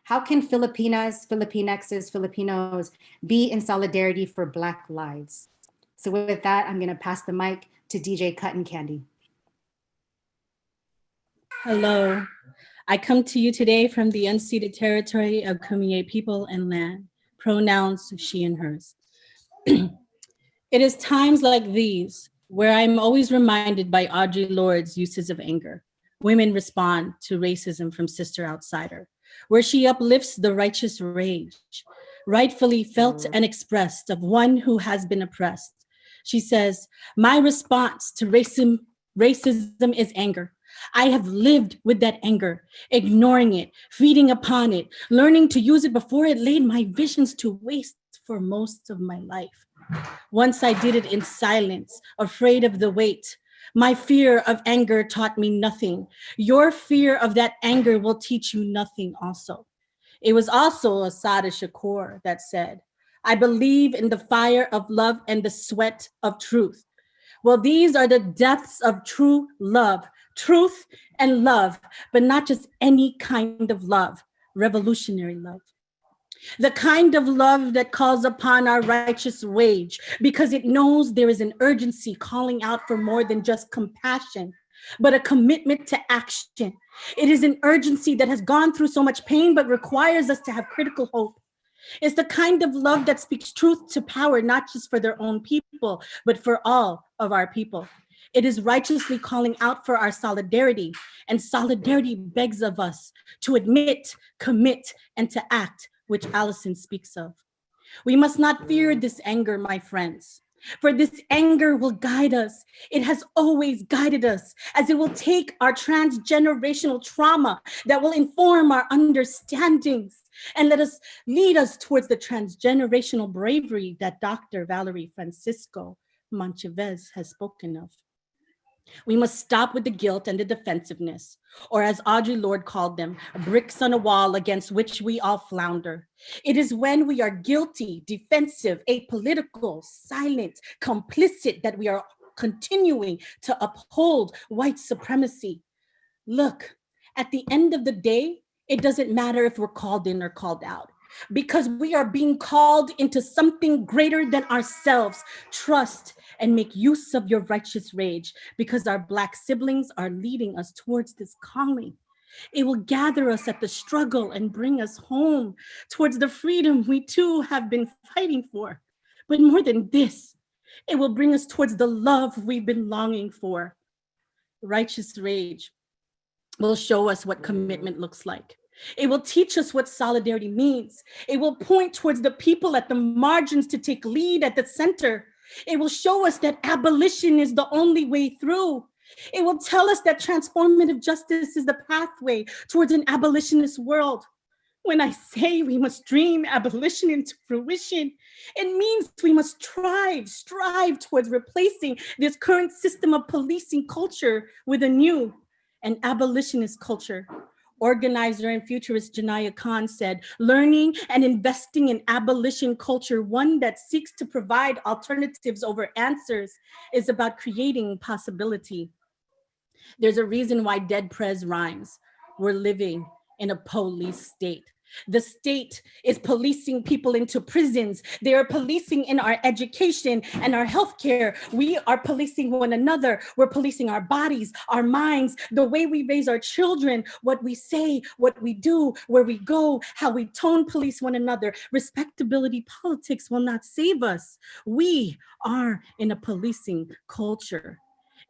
How can Filipinas, Filipinxs, Filipinos be in solidarity for Black lives? So with that, I'm going to pass the mic to DJ Kuttin Kandi. Hello, I come to you today from the unceded territory of Kumeyaay people and land, pronouns she and hers. It is times like these where I'm always reminded by Audre Lorde's uses of anger. Women respond to racism from Sister Outsider, where she uplifts the righteous rage, rightfully felt and expressed of one who has been oppressed. She says, my response to racism is anger. I have lived with that anger, ignoring it, feeding upon it, learning to use it before it laid my visions to waste for most of my life. Once I did it in silence, afraid of the weight. My fear of anger taught me nothing. Your fear of that anger will teach you nothing also. It was also Assata Shakur that said, I believe in the fire of love and the sweat of truth. Well, these are the depths of true love, truth and love, but not just any kind of love, revolutionary love. The kind of love that calls upon our righteous rage because it knows there is an urgency calling out for more than just compassion, but a commitment to action. It is an urgency that has gone through so much pain, but requires us to have critical hope. It's the kind of love that speaks truth to power, not just for their own people, but for all of our people. It is righteously calling out for our solidarity, and solidarity begs of us to admit, commit, and to act, which Allison speaks of. We must not fear this anger, my friends, for this anger will guide us. It has always guided us, as it will take our transgenerational trauma that will inform our understandings and lead us towards the transgenerational bravery that Dr. Valerie Francisco Manchaves has spoken of. We must stop with the guilt and the defensiveness, or as Audre Lorde called them, bricks on a wall against which we all flounder. It is when we are guilty, defensive, apolitical, silent, complicit that we are continuing to uphold white supremacy. Look, at the end of the day, it doesn't matter if we're called in or called out, because we are being called into something greater than ourselves. Trust and make use of your righteous rage, because our Black siblings are leading us towards this calling. It will gather us at the struggle and bring us home towards the freedom we too have been fighting for. But more than this, it will bring us towards the love we've been longing for. Righteous rage will show us what commitment looks like. It will teach us what solidarity means. It will point towards the people at the margins to take lead at the center. It will show us that abolition is the only way through. It will tell us that transformative justice is the pathway towards an abolitionist world. When I say we must dream abolition into fruition, it means we must strive towards replacing this current system of policing culture with a new and abolitionist culture. Organizer and futurist Janaya Khan said, learning and investing in abolition culture, one that seeks to provide alternatives over answers, is about creating possibility. There's a reason why Dead Prez rhymes. We're living in a police state. The state is policing people into prisons. They are policing in our education and our healthcare. We are policing one another. We're policing our bodies, our minds, the way we raise our children, what we say, what we do, where we go, how we tone police one another. Respectability politics will not save us. We are in a policing culture.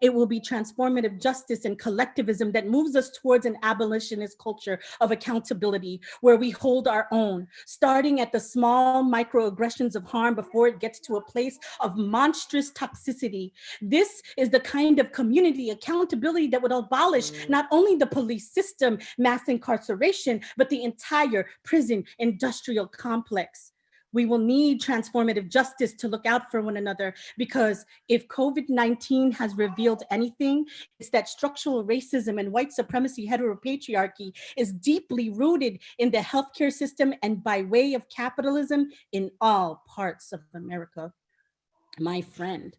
It will be transformative justice and collectivism that moves us towards an abolitionist culture of accountability, where we hold our own, starting at the small microaggressions of harm before it gets to a place of monstrous toxicity. This is the kind of community accountability that would abolish not only the police system, mass incarceration, but the entire prison industrial complex. We will need transformative justice to look out for one another, because if COVID-19 has revealed anything, it's that structural racism and white supremacy heteropatriarchy is deeply rooted in the healthcare system and by way of capitalism in all parts of America. My friend,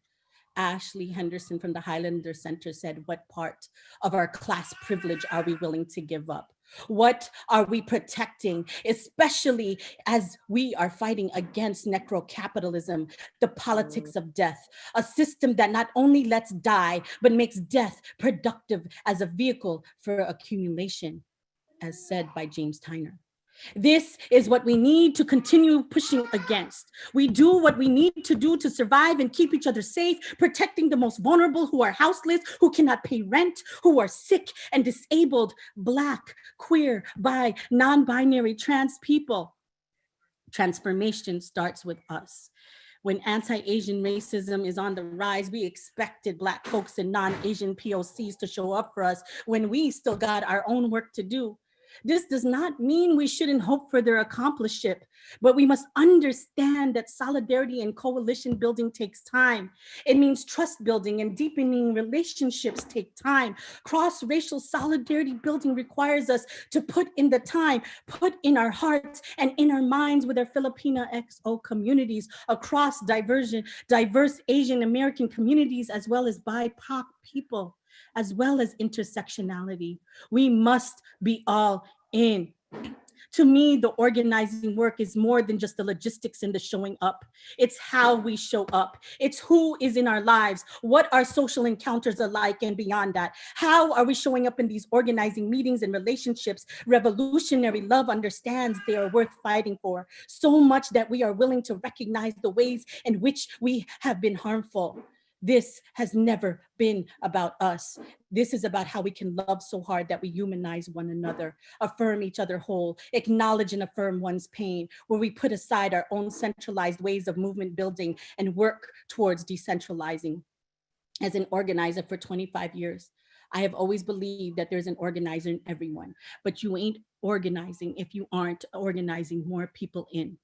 Ashley Henderson from the Highlander Center said, what part of our class privilege are we willing to give up? What are we protecting, especially as we are fighting against necrocapitalism, the politics of death, a system that not only lets die, but makes death productive as a vehicle for accumulation, as said by James Tyner. This is what we need to continue pushing against. We do what we need to do to survive and keep each other safe, protecting the most vulnerable who are houseless, who cannot pay rent, who are sick and disabled, Black, queer, bi, non-binary, trans people. Transformation starts with us. When anti-Asian racism is on the rise, we expected Black folks and non-Asian POCs to show up for us when we still got our own work to do. This does not mean we shouldn't hope for their accomplishment, but we must understand that solidarity and coalition building takes time. It means trust building and deepening relationships take time. Cross-racial solidarity building requires us to put in the time, put in our hearts and in our minds with our Filipina XO communities across diverse Asian American communities, as well as BIPOC people, as well as intersectionality. We must be all in. To me, the organizing work is more than just the logistics and the showing up. It's how we show up. It's who is in our lives, what our social encounters are like, and beyond that. How are we showing up in these organizing meetings and relationships? Revolutionary love understands they are worth fighting for, so much that we are willing to recognize the ways in which we have been harmful. This has never been about us. This is about how we can love so hard that we humanize one another, affirm each other whole, acknowledge and affirm one's pain, where we put aside our own centralized ways of movement building and work towards decentralizing. As an organizer for 25 years, I have always believed that there's an organizer in everyone, but you ain't organizing if you aren't organizing more people in.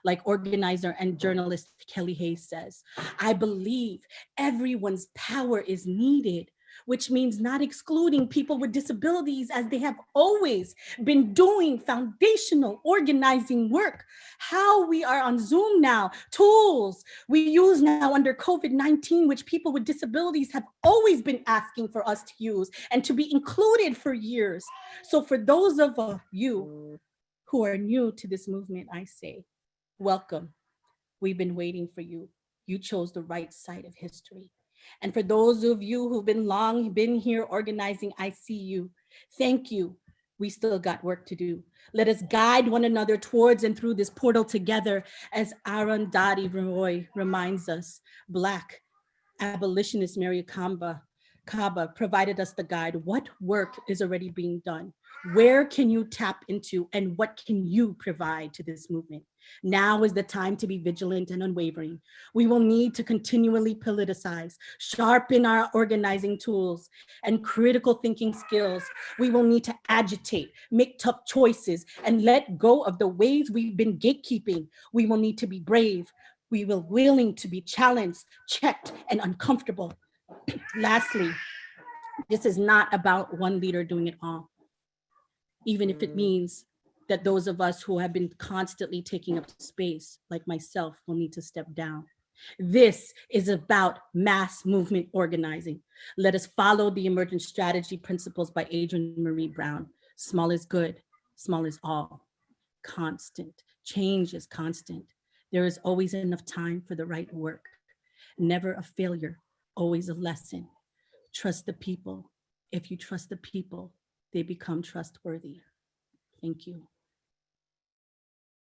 Like organizer and journalist Kelly Hayes says, I believe everyone's power is needed, which means not excluding people with disabilities, as they have always been doing foundational organizing work. How we are on Zoom now, tools we use now under COVID-19, which people with disabilities have always been asking for us to use and to be included for years. So for those of you who are new to this movement, I say, welcome. We've been waiting for you. You chose the right side of history. And for those of you who've been here organizing, I see you. Thank you. We still got work to do. Let us guide one another towards and through this portal together, as Arundhati Roy reminds us. Black abolitionist Mary Kamba provided us the guide. What work is already being done? Where can you tap into, and what can you provide to this movement? Now is the time to be vigilant and unwavering. We will need to continually politicize, sharpen our organizing tools and critical thinking skills. We will need to agitate, make tough choices, and let go of the ways we've been gatekeeping. We will need to be brave. We will willing to be challenged, checked, and uncomfortable. Lastly, this is not about one leader doing it all, even if it means that those of us who have been constantly taking up space, like myself, will need to step down. This is about mass movement organizing. Let us follow the emergent strategy principles by Adrienne Marie Brown. Small is good, small is all. Constant, change is constant. There is always enough time for the right work. Never a failure, always a lesson. Trust the people. If you trust the people, they become trustworthy. Thank you.